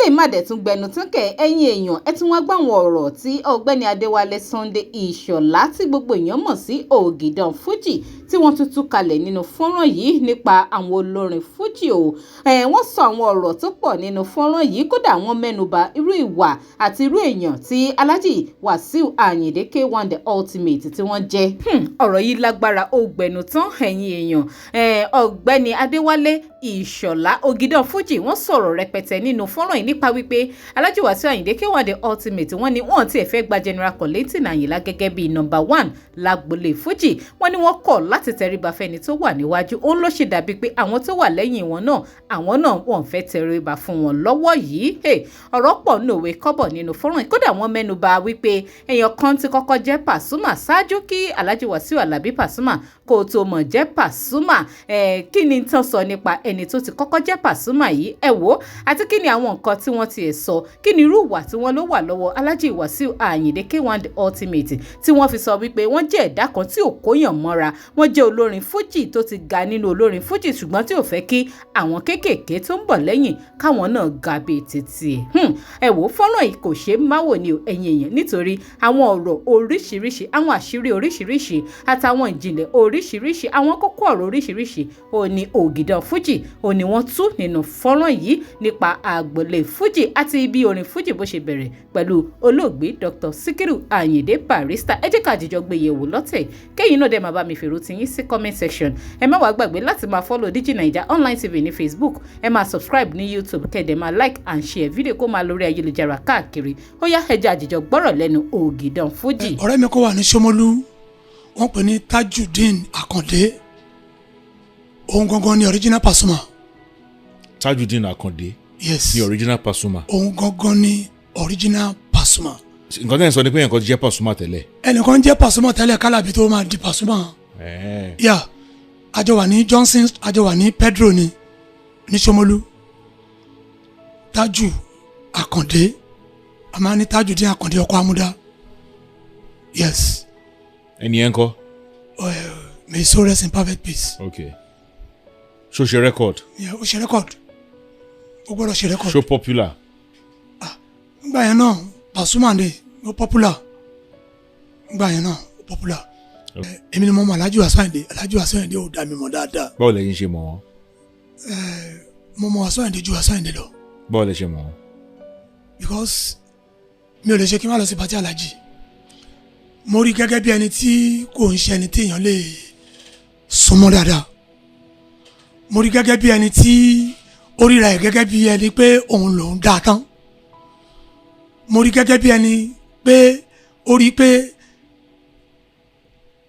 eléyìí má dẹ̀ tún gbẹnu tán kẹ̀ ẹ̀yin èèyàn ẹ tún wá gbọ́ àwọn ọ̀rọ̀ tí ọ̀gbẹ́ni Adéwálé Sunday Ìṣọ̀lá tí gbogbo èèyàn mọ̀ sí Ogidan Fuji tí wọ́n tún tú kalẹ̀ nínú fọ́nrán yìí nípa àwọn olórin Fuji o. Wọ́n sọ àwọn ọ̀rọ̀ tó pọ̀ nínú fọ́nrán yìí, kódà wọ́n mẹ́nuba irú ìwà àti irú èèyàn tí Alhaji Wasiu Ayinde K1 the Ultimate tí wọ́n jẹ́. Ọ̀rọ̀ yìí lágbára ó gbẹnu tán ẹ̀yin èèyàn. Ọ̀gbẹ́ni Adéwálé Ìṣọ̀lá Ogidan Fuji wọ́n sọ̀rọ̀ rẹpẹtẹ nínú fọ́nrán yìí nípa wípé Alhaji Wasiu Ayinde K1 the Ultimate wọ́n ní wọ́n ti fẹ́ gba General Kollington Ayinla gẹ́gẹ́ bí number 1 lágbolé Fuji. Wọ́n ní wọ́n kọ̀ láti tẹríba fẹ́ni tó wà níwájú. Òun ló ṣe dàbí pé àwọn tó wà lẹ́yìn wọn náà àwọn náà wọ́n fẹ́ tẹríba fún wọn lọ́wọ́ yìí. Ọ̀rọ̀ pọ̀ nòwe kọ́bọ̀ nínú fọ́nrán yìí, kódà wọ́n mẹ́nuba wípé èèyàn kan ti kọ́kọ́ jẹ́ Pasuma ṣáájú kí Alhaji Wasiu Alabi Pasuma kó tó mọ̀ jẹ́ Pasuma. Kí ni tán sọ nípa ẹni tó ti kọ́kọ́ jẹ́ Pasuma yìí ẹ wò, àti kí ni àwọn nǹkan tí wọ́n ti sọ, kí ni irú ìwà tí wọ́n ló wà lọ́wọ́ Alhaji Wasiu Ayinde K1 the Ultimate tí wọ́n fi sọ wípé wọ́n jẹ́ ẹ̀dá kan tí ò kóyàn mọ́ra, wọ́n jẹ́ olórin Fuji tó ti ga nínú olórin Fuji ṣùgbọ́n tí ò fẹ́ kí àwọn kéékèèké tó ń bọ̀ lẹ́yìn káwọn náà ga bíi títì. Ẹ wò, fọ́nrán yìí kò ṣeé má wò ní ẹ̀yin èèyàn nítorí àwọn ọ̀rọ̀ oríṣiríṣi, àwọn àṣírí oríṣiríṣi àtàwọn ìjìnlẹ̀ oríṣiríṣi, àwọn kókó ọ̀rọ̀ oríṣiríṣi ó ní Ogidan Fuji ó ní wọ́n tú nínú fọ́nrán yìí nípa àgbọ̀lé Fuji àti ibi orin Fuji bó ṣe bẹ̀rẹ̀ pẹ̀lú olóògbé Dr. Sikiru Ayinde Barrister. Ẹ jẹ́ ká jíjọ gbé yẹ̀wò lọ́tẹ̀ kẹ́yìn náà dẹ̀ máa bá mi fèrò tiyín sí comment section. Ẹ má wàá gbàgbé láti máa follow DIGINAIJA online TV ní Facebook, ẹ máa subscribe ní YouTube, kẹ́dẹ̀ máa like and share fídíò kó máa lórí ayélujára káàkiri. Ó yá ẹ jẹ́ àjíjọ gbọ́rọ̀ lẹ́nu Ogidan Fuji. Ọ̀rẹ́ mi kó wà ní Ṣómólú, wọ́n pè ní Tajudeen Akande, òun gangan ni original Pasuma. Tajudeen Akande. Yes. The original Pasuma. Òun gangan ni original Pasuma. Nǹkan tẹ́ ń sọ ni pé ẹnìkan jẹ́ Pasuma tẹ́lẹ̀. Ẹnìkan jẹ́ Pasuma tẹ́lẹ̀ kálábì tó máa di Pasuma. Yeah. Àjọ wà ní Johnson, àjọ wà ní Pedro ní Ṣómólú. Taju Akande. A máa ní Tajudeen Akande ọkọ amúdá. Yes. Ẹni yẹn kọ́? May his soul rest in perfect peace. Okay. Ṣó ṣe record? Yeah, ó ṣe record. Ó gbọ́dọ̀ ṣe record. Ṣó popular? Ngbà yẹn náà Pasuma ndé ó popular. Ngbà yẹn náà ó popular. Èmi ni mo mọ̀ Alhaji Wasiu Ayinde. Alhaji Wasiu Ayinde ò dá mi mọ̀ dáadáa. Báwo lẹ̀yin ṣe mọ̀ wọ́n? Mo mọ̀ Wasiu Ayinde ju Wasiu Ayinde lọ. Báwo lẹ ṣe mọ̀ wọ́n? Because mi ò lè ṣe kí n má lọ sí pàtí Alhaji. Mo rí gẹ́gẹ́ bí ẹni tí kò ń ṣe ẹni tí èèyàn lè súnmọ́ dáadáa. Mo rí gẹ́gẹ́ bí ẹni tí ó ríra ẹ̀ gẹ́gẹ́ bí ẹni pé òun lòún dáa tán. Mo rí gẹ́gẹ́ bí ẹni pé ó rí pé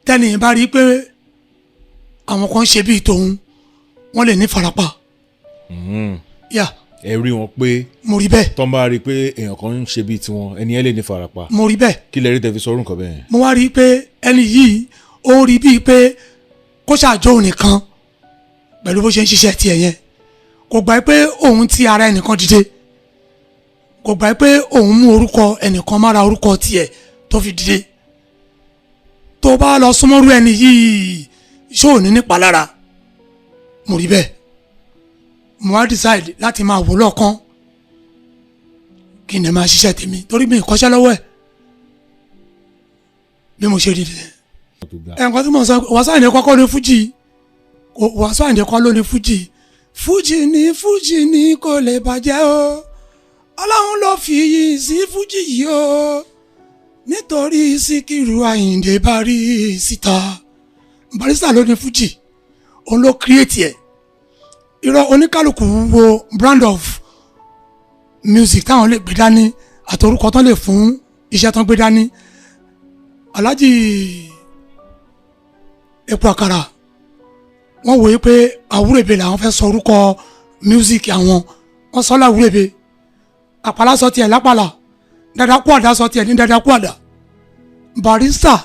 tẹ́nìyàn bá rí pé àwọn kan ṣe bíi tòun wọ́n lè ní farapa. Yeah. Ẹ rí wọn pé mo rí bẹ́ẹ̀. tọ́n bá rí pé èèyàn kan ń ṣe bíi tiwọn ẹni ẹ lè ní farapa. Mo rí bẹ́ẹ̀. Kí lẹ rí tẹ́ fi sọ̀rọ̀ nǹkan bẹ́ẹ̀? Mo wá rí pé ẹni yìí ó rí bíi pé kó ṣàjọ òun nìkan pẹ̀lú bó ṣe ń ṣiṣẹ́ tiẹ̀ yẹn. Kò gbà pé òun ti ara ẹnìkan dìde. Kò gbà pé òun mú orúkọ ẹnìkan mára orúkọ tiẹ̀ tó fi dìde. Tó bá lọ súnmọ́rú ẹni yìí ṣó ní nípa lára. Mo rí bẹ́ẹ̀. Mo wá decide láti máa wò lọ́kàn kí n lè máa ṣiṣẹ́ tèmi torí mi ìkọ́ṣẹ́ lọ́wọ́ ẹ̀ bí mo ṣe rí rẹ̀. Nǹkan tí mo sọ Wasiu Ayinde kọ́kọ́ ní Fuji, Wasiu Ayinde kọ́ ló ní Fuji. Fuji ni kò lè bàjẹ́ o, Ọlọ́run ló fi yìí sí Fuji yìí o, nítorí Sikiru Ayinde Barrister ló ní Fuji, òun ló create ẹ̀. Irọ́ oníkálukú wo brand of music táwọn lè gbé dání àtòrúkọ tán lè fún iṣẹ́ tán gbé dání. Alhaji Epo Àkàrà wọ́n wòye pé Àwúrèbe làwọn fẹ́ sọ orúkọ music àwọn, wọ́n sọ láwúrèbe. Àpàlà sọ tiẹ̀ lápàlà, Dàdàkúàdà sọ tiẹ̀ ní Dàdàkúàdà. Barrister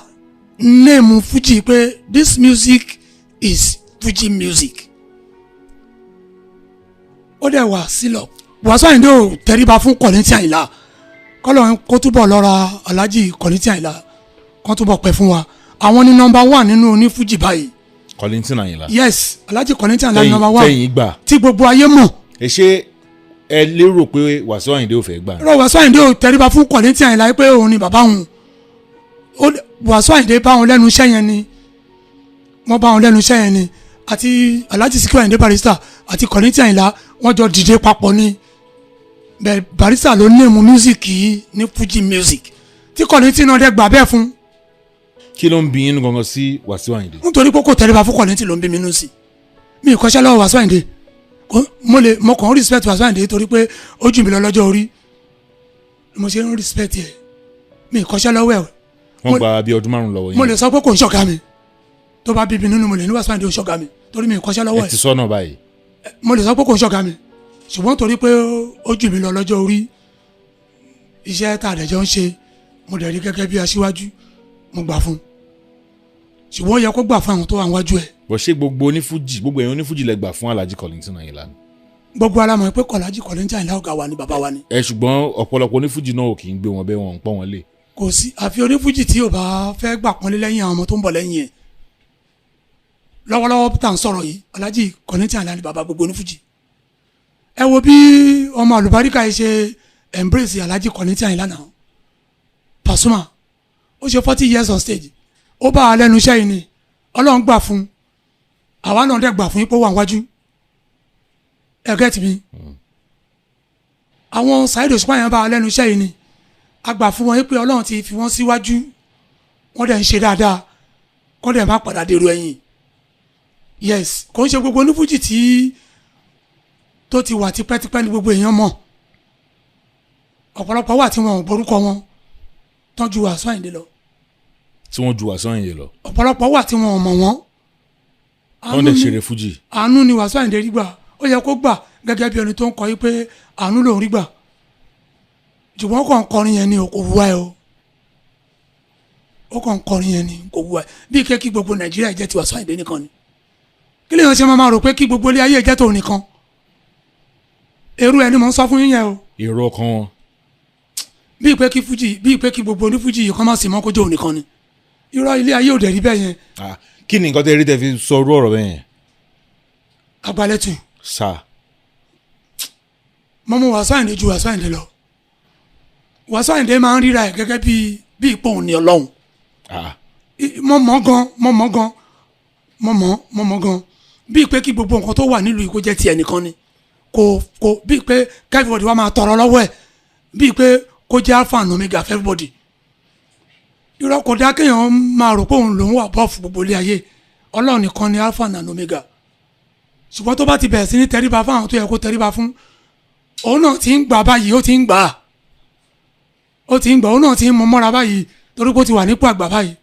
name Fuji pé this music is Fuji music. Ó dẹ̀ wà sílọ̀. Wasiu Ayinde ò tẹríba fún Kollington Ayinla. Kọ́lọ́run kó túbọ̀ lọ́ra Alhaji Kollington Ayinla kó túbọ̀ pẹ́ fún wa. Àwọn ni number 1 nínú oní Fuji báyìí. Kollington Ayinla. Yes, Alhaji Kollington Ayinla number 1. Tẹ̀yìn gbà. Tí gbogbo ayé mọ̀. Ẹ ṣe ẹ lérò pé Wasiu Ayinde ò fẹ́ gbà. rọ Wasiu Ayinde ò tẹríba fún Kollington Ayinla pé òun ni bàbá òun. Wasiu Ayinde bá wọn lẹ́nu iṣẹ́ yẹn ni wọ́n bá wọn lẹ́nu iṣẹ́ yẹn ni àti Ati Sikiru Ayinde Barrister àti Kollington Ayinla wọ́n jọ dìde papọ̀ ni bẹ́ẹ̀ Barrister ló ní èmu music yìí ní Fuji music tí Kollington náà dẹ́ gbà bẹ́ẹ̀ fún. kí ló ń bí inú gangan sí Wasiu Ayinde. nítorí pé kò tẹríba fún Kollington ló ń bí mi nù sí mi ìkọ́ṣẹ́ lọ́wọ́ Wasiu Ayinde mo kàn ń respect Wasiu Ayinde torí pé ó jù mí lọ lọ́jọ́ orí mo ṣe ń respect ẹ̀ mi ìkọ́ṣẹ́ lọ́wọ́ ẹ̀. wọ́n gba bí ọdún 5 lọ́wọ́ yín. mo lè sọ pé kò ń ṣọ̀gá mi tó bá bíbí nínú mo lè ní Wasiu Ayinde ò ṣọ̀gá mi torí mi ìkọ́ṣẹ́ lọ́wọ́ ẹ̀. ẹ ti sọ náà báyìí. mo lè sọ pé kò ń ṣọ̀gá mi ṣùgbọ́n torí pé ó jù mí lọ lọ́jọ́ orí iṣẹ́ tá a dẹ̀ jọ ń ṣe mo dẹ̀ rí gẹ́gẹ́ bí aṣíwájú mo gbà fún ṣùgbọ́n ó yẹ kó gbà fún àwọn tó wà níwájú ẹ̀. bó ṣe gbogbo èèyàn onífújì lẹ gbà fún Alhaji Kollington Ayinla ni. gbogbo alamọ̀ pé Alhaji Kollington Ayinla ọ̀gá wa ni bàbá wa ni. ṣùgbọ́n ọ̀pọ̀lọpọ̀ onífújì náà ò kì í gbé wọn bẹ́ẹ̀ wọn ń pọ́n wọn lé. kò sí àfi onífújì tí ò bá fẹ́ gbà pọ́nlé lẹ́yìn àwọn ọmọ tó ń bọ̀ lẹ́yìn ẹ̀ lọ́wọ́lọ́wọ́ tá à ń sọ̀rọ̀ yìí Alhaji Kollington Ayinla ni bàbá gbogbo onífújì. ẹ wo bí ọmọ àlùbáríkà yìí ṣe embrace Alhaji Kollington Ayinla náà Pasuma ó ṣe 40 years on stage ó bá a lẹ́nu iṣẹ́ yìí ni Ọlọ́run gbà fún àwa náà dẹ̀ gbà fún ipò wà wájú ẹ get mi àwọn Saheed Òṣùpá yẹn bá a lẹ́nu iṣẹ́ yìí ni a gbà fún wọn pé Ọlọ́run ti fi wọ́n síwájú wọ́n dẹ̀ ń ṣe dáadáa kọ́ dẹ̀ má padà dèrò ẹ̀yìn yes kò ń ṣe gbogbo onífújì tí tó ti wà tipẹ́tipẹ́ ní gbogbo èèyàn mọ̀ ọ̀pọ̀lọpọ̀ wà tí wọn ò borúkọ wọn tán ju Wasiu Ayinde lọ. tí wọ́n ju Wasiu Ayinde lọ. ọ̀pọ̀lọpọ̀ wà tí wọn ò mọ̀ wọ́n. wọ́n dẹ̀ ṣeré fújì. àánú ni Wasiu Ayinde rí gbà ó yẹ kó gbà gẹ́gẹ́ bí ẹni tó ń kọ yí pé àánú lòún rí gbà ṣùgbọ́n ó kàn ń kọrin yẹn ni kò wúwa ẹ o ó kàn ń kọrin yẹn ni kò wúwa ẹ bí kí gbogbo Nàìjíríà jẹ́ ti Wasiu Ayinde nìkan ni kí lèèyàn ṣe máa rò pé kí gbogbo ilé ayé jẹ́ tòun nìkan èrò ẹni mò ń sọ fún yín yẹn o. èrò ọkàn wọn. bíi pé kí gbogbo onífújì yìí kọ́ máa sì mọ́ kó jẹ́ òun nìkan ni irọ́ ilé ayé ò dẹ̀ rí bẹ́ẹ̀ yẹn. kí ni nǹkan tẹ́ rí tẹ́ fi sọ orú ọ̀rọ̀ bẹ́ẹ̀ yẹn. agbalẹ́tù. sá. mo mú Wasiu Ayinde ju Wasiu Ayinde lọ Wasiu Ayinde máa ń ríra ẹ̀ gẹ́gẹ́ bí ipò òun ni Ọlọ́run. mo mọ̀ gan bíi pé kí gbogbo nǹkan tó wà nílùú yìí kó jẹ́ tiẹ̀ nìkan ni kò bíi pé everybody wa máa tọrọ lọ́wọ́ ẹ̀ bíi pé kó jẹ́ alpha and omega for everybody. irọ́ kò dá kéèyàn máa rò pé òun lòún wà bọ́ọ̀fù gbogbo ilé ayé Ọlọ́run nìkan ni alpha and omega. ṣùgbọ́n tó bá ti bẹ̀rẹ̀ sí ní tẹríba fún àwọn tó yẹ kó tẹríba fún òun náà ti ń gbà báyìí ó ti ń gbà òun náà ti ń mọ mọ́ra báyìí torí pé ó ti wà nípò àgbà báyìí.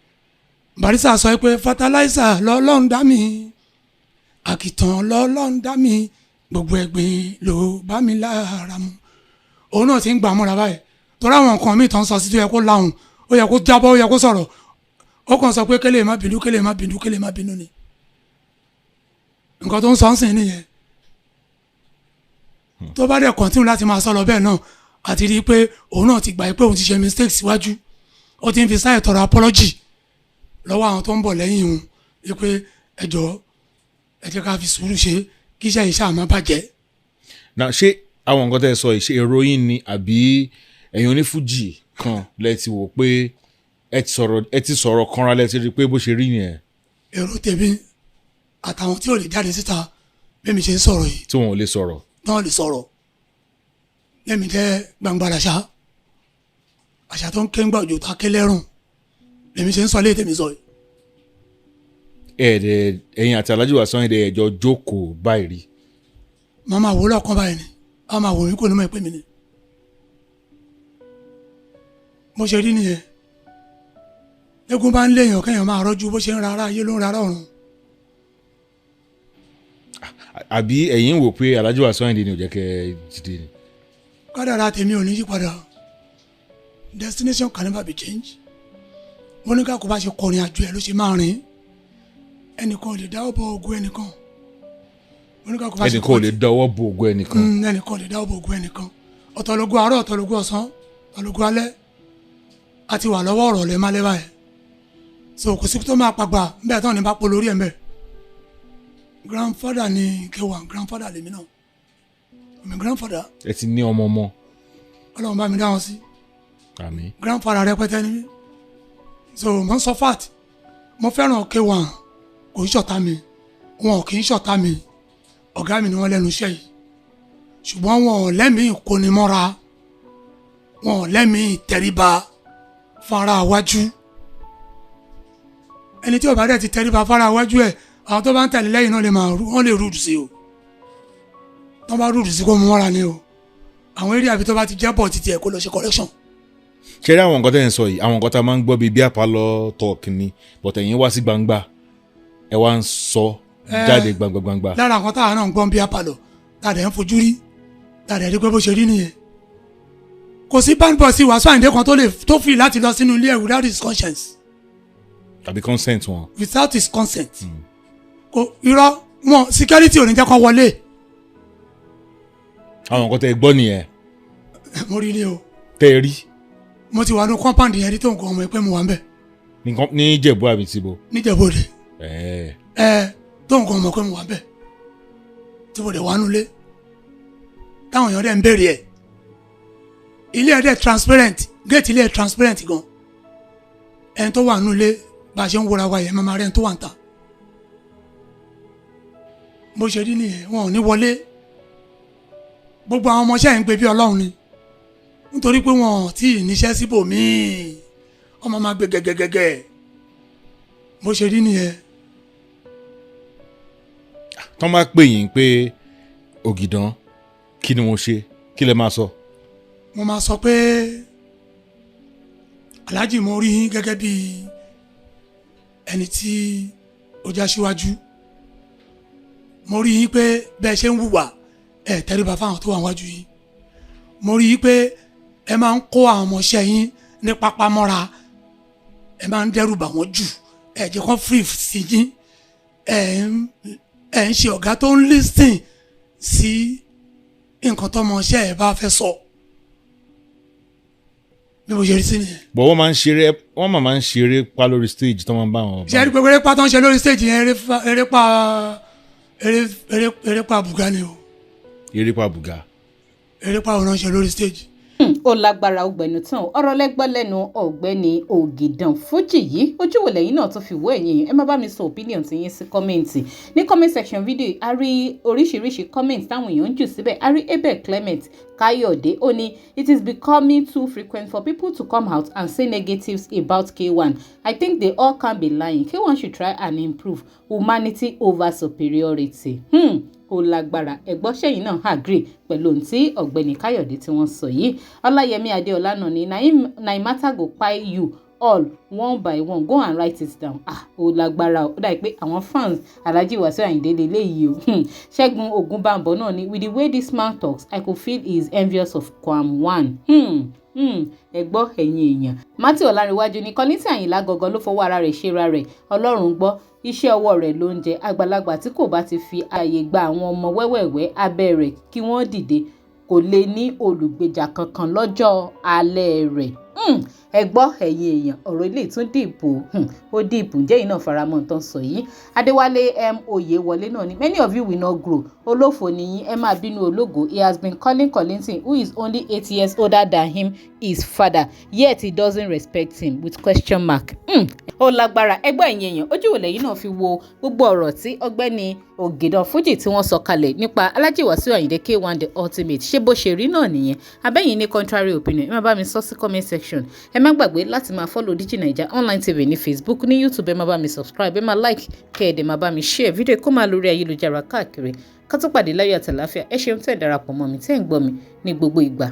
Barrister sọ pé fertilizer lọ́lọ́run dá mi àkìtàn lọ́lọ́run dá mi gbogbo ẹ̀gbin ló bá mi lára mu òun náà ti ń gbà mọ́ra báyìí torí àwọn nǹkan míì tán sọ sí tó yẹ kó láhùn ó yẹ kó jábọ́ ó yẹ kó sọ̀rọ̀ ó kàn sọ pé kélé má bínú ni nǹkan tó ń sọ ń sìn nìyẹn tó bá dẹ̀ kọ́ntínú láti máa sọ lọ bẹ́ẹ̀ náà àti rí i pé òun náà ti gbà pé òun ti ṣe mistake síwájú ó ti ń fi sáyẹ̀ tọrọ apology lọ́wọ́ àwọn tó ń bọ̀ lẹ́yìn òun wípé ẹ jẹ́ ká fi sùúrù ṣe kí iṣẹ́ ìṣe àmọ́ bàjẹ́. na ṣé àwọn nǹkan tẹ́ ẹ sọ ìṣe ìròyìn ni àbí ẹ̀yin onífújì kan lẹ ti wò pé ẹ ti sọ̀rọ̀ kanra lẹ ti rí pé bó ṣe rí yẹn. èrò tèmi àtàwọn tí ò lè jáde síta bẹ́ẹ̀ mi ṣe ń sọ̀rọ̀ yìí. tí wọn ò lè sọ̀rọ̀. tí wọn ò lè sọ̀rọ̀ lẹ́mi jẹ́ gbangba àṣà tó ń ké ń gbà òjò tá a ké lẹ́rùn lèmi ṣe ń sọ léètè mi sọ yìí. ẹ̀yin àti Alhaji Wasiu Ayinde ẹjọ jókòó báyìí rí. màá máa wò lọ́kàn báyìí ni a máa wò mí kò ní mọ̀ pé mi ni. bó ṣe rí nìyẹn eégún bá ń léèyàn kéèyàn máa rọ́jú bó ṣe ń rárá ayé ló ń rárá ọ̀run. àbí ẹ̀yin wò pé Alhaji Wasiu Ayinde ni ò jẹ́ kẹ́ ẹ dìde ni. kádàrá tèmi ò ní yí padà destination can never be changed. wọ́n ní ká kó bá ṣe kọrin àjò ẹ̀ ló ṣe máa rìn ẹnìkan ò lè dáwọ́ bọ ògùn ẹnìkan. ẹnìkan ò lè dáwọ́ bọ ògùn ẹnìkan. ẹnìkan ò lè dáwọ́ bọ ògùn ẹnìkan. ọ̀tọ̀lógún àárọ̀ ọ̀tọ̀lógún ọ̀sán ọ̀tọ̀lógún alẹ́ àti wà lọ́wọ́ ọ̀rọ̀ lẹ́ má lẹ́wà ẹ̀. so kò sí tó máa pàgbà bẹ́ẹ̀ tán ní bá polo orí ẹ̀ mbẹ́. grandfather ni kẹwàá grandfather lèmi náà mi grandfather. ẹ ti ní ọmọ. Ọlọ́run bá mi dá wọn sí. Àmín. Grandfather rẹpẹtẹ ni mí. So mo ń sọ fat mo fẹ́ràn K1 kò ń ṣọ̀tá mi wọn kì í ṣọ̀tá mi ọ̀gá mi ni wọ́n lẹ́nu iṣẹ́ yìí ṣùgbọ́n wọn ò lẹ́mìí ìkónimọ́ra wọn ò lẹ́mìí ìtẹríba fara wájú ẹni tí ó bá dẹ̀ ti tẹríba fara wájú ẹ̀ àwọn tó bá ń tẹ̀lé lẹ́yìn náà wọ́n lè rúdù sí o tó bá rúdù sí kó mú mọ́ra ni o àwọn eré àbí tó bá ti jẹ́ bọ̀ títí ẹ̀ kó lọ ṣe correction. ṣé rí àwọn nǹkan tẹ́ ẹ̀ ń sọ yìí àwọn nǹkan tá a máa ń gbọ́ bíi bí àpálọ̀ talk ni but ẹ̀yin wá sí gbangba ẹ wá ń sọ jáde gbangba. lára nǹkan táwọn náà ń gbọ́n bí àpálọ̀ tàdé ń fojú rí tàdé rí pé bó ṣe rí nìyẹn kò sí báńbọ̀ sí Wasiu Ayinde kan tó fi láti lọ sínú ilé ẹ̀ without his conscience. tàbí consent wọn. without his consent. kò irọ́ wọn security ò ní jẹ́ kó wọlé. àwọn nǹkan tẹ́ ẹ gbọ́ nìyẹn. mo rí ni o. tẹ́ ẹ rí. mo ti wà ní compound yẹn rí tó nǹkan ọmọ ẹ pé mo wà ń bẹ̀. ní Ìjẹ̀bú àbí tìbò. ní Ìjẹ̀bú Òde. tó nǹkan ọmọ pé mo wà ń bẹ̀. tí mo dẹ̀ wà nulẹ̀ táwọn èèyàn dẹ̀ ń béèrè ẹ̀ ilé ẹ̀ dẹ̀ transparent gate ilé ẹ̀ transparent gan ẹni tó wà nulẹ̀ bá a ṣe ń wọra wa yẹn máa rẹ̀ ẹni tó wà ń ta bó ṣe rí nìyẹn wọn ò ní wọlé gbogbo àwọn ọmọọṣẹ́ yẹn ń gbé bí Ọlọ́run ni nítorí pé wọn ò tí ì níṣẹ́ síbòmíì ọmọ máa gbé gẹ́gẹ́gẹ́gẹ́ bó ṣe rí nìyẹn. tọ́ máa pè yín pé Ògìdán kí ni mo ṣe kí lẹ máa sọ. mo máa sọ pé Alhaji mo rí yín gẹ́gẹ́ bí ẹni tí ó já síwájú mo rí yín pé bẹ́ẹ̀ ṣe ń hùwà ẹ tẹríba fáwọn tó wà wájú yín mo rí yín pé ẹ máa ń kó àwọn ọmọọṣẹ́ yín ní pápá mọ́ra ẹ máa ń dẹ́rù bà wọ́n jù ẹ jẹ́ kó free sí yín ẹ ń ṣe ọ̀gá tó ń listen sí nǹkan tó ọmọọṣẹ́ ẹ bá fẹ́ sọ bí mo ṣe rí sí nìyẹn. bọ̀ wọ́n máa ń ṣeré pa lórí stage tó máa ń bá wọn. ṣe é rí pé eré pa tó ń ṣe lórí stage yẹn eré pa bùgá ni o. eré pa bùgá. eré pa òun ṣe lórí stage. ó lágbára ọgbẹ̀nu tán ọ̀rọ̀ lẹ́gbọ́ lẹ́nu ọ̀gbẹ́ni Ogidan Fuji yìí ojú wo lẹ́yìn náà tó fi wọ́ ẹ̀yìn ẹ má bá mi sọ opinion ti yín sí kọ́mẹ́ǹtì ní comment section video a rí oríṣiríṣi comment táwọn èèyàn ń jù síbẹ̀ a rí Abel Clement Káyọ̀dé ó ní it is becoming too frequent for people to come out and say negatives about K1. I think they all can be lying. K1 should try and improve humanity over superiority. Ó lágbára ẹ̀gbọ́n ṣẹ́yìn náà agree pẹ̀lú ohun tí ọ̀gbẹ́ni Káyọ̀dé tí wọ́n sọ yìí. Ọláyẹmí Adéọlá náà ní na matter go kpai you all one by one go and write it down. Ó lágbára ó dàbí pé àwọn fans Alhaji Wasiu Ayinde lélẹ́yìí o. Ṣẹ́gun Ògúnbàbọ̀ náà ní with the way this man talks I could feel he is envious of Kwam 1. Ẹ gbọ́ ẹ̀yin èèyàn. Matthew Ọlárẹ̀wájú ní Kollington Àyìnlá gangan ló fọwọ́ ara rẹ̀ ṣera rẹ̀ Ọlọ́run gbọ́ iṣẹ́ ọwọ́ rẹ̀ ló ń jẹ àgbàlagbà tí kò bá ti fi ààyè gba àwọn ọmọ wẹ́wẹ̀wẹ́ abẹ́ rẹ̀ kí wọ́n dìde kò lè ní olùgbèjà kankan lọ́jọ́ alẹ́ rẹ̀. Ẹ gbọ́ ẹ̀yin èèyàn ọ̀rọ̀ ilé tún dìbò ó dìbò ǹjẹ́ yìí náà faramọ́ tán sọ yìí. Adéwálé Oyèwọlé náà ni many of you will not grow olófò nìyí ẹ máa bínú ológo. He has been calling Kollington who is only 8 years older than him his father yet he doesn't respect him with question mark. Ó lágbára ẹgbẹ́ ẹ̀yin èèyàn ojú wo lẹ́yìn náà fi wo gbogbo ọ̀rọ̀ tí ọ̀gbẹ́ni Ogidan Fuji tí wọ́n sọ kalẹ̀ nípa Alhaji Wasiu Ayinde K1 the ultimate ṣé bó ṣe rí náà nìyẹn abẹ́yìn ní contrary opinion ẹ má bá mi sọ sí comment section ẹ má gbàgbé láti máa follow DIGINAIJA online tv ní Facebook ní YouTube ẹ má bá mi subscribe ẹ má like kẹ́ẹ̀dẹ̀ má bá mi share fídíò kó máa lórí ayélujára káàkiri ká tó pàdé láyọ̀ àtàláfíà ẹ ṣeun tẹ́ darapọ̀ mọ́ mi tẹ́ ń gbọ́ mi ní gbogbo ìgbà.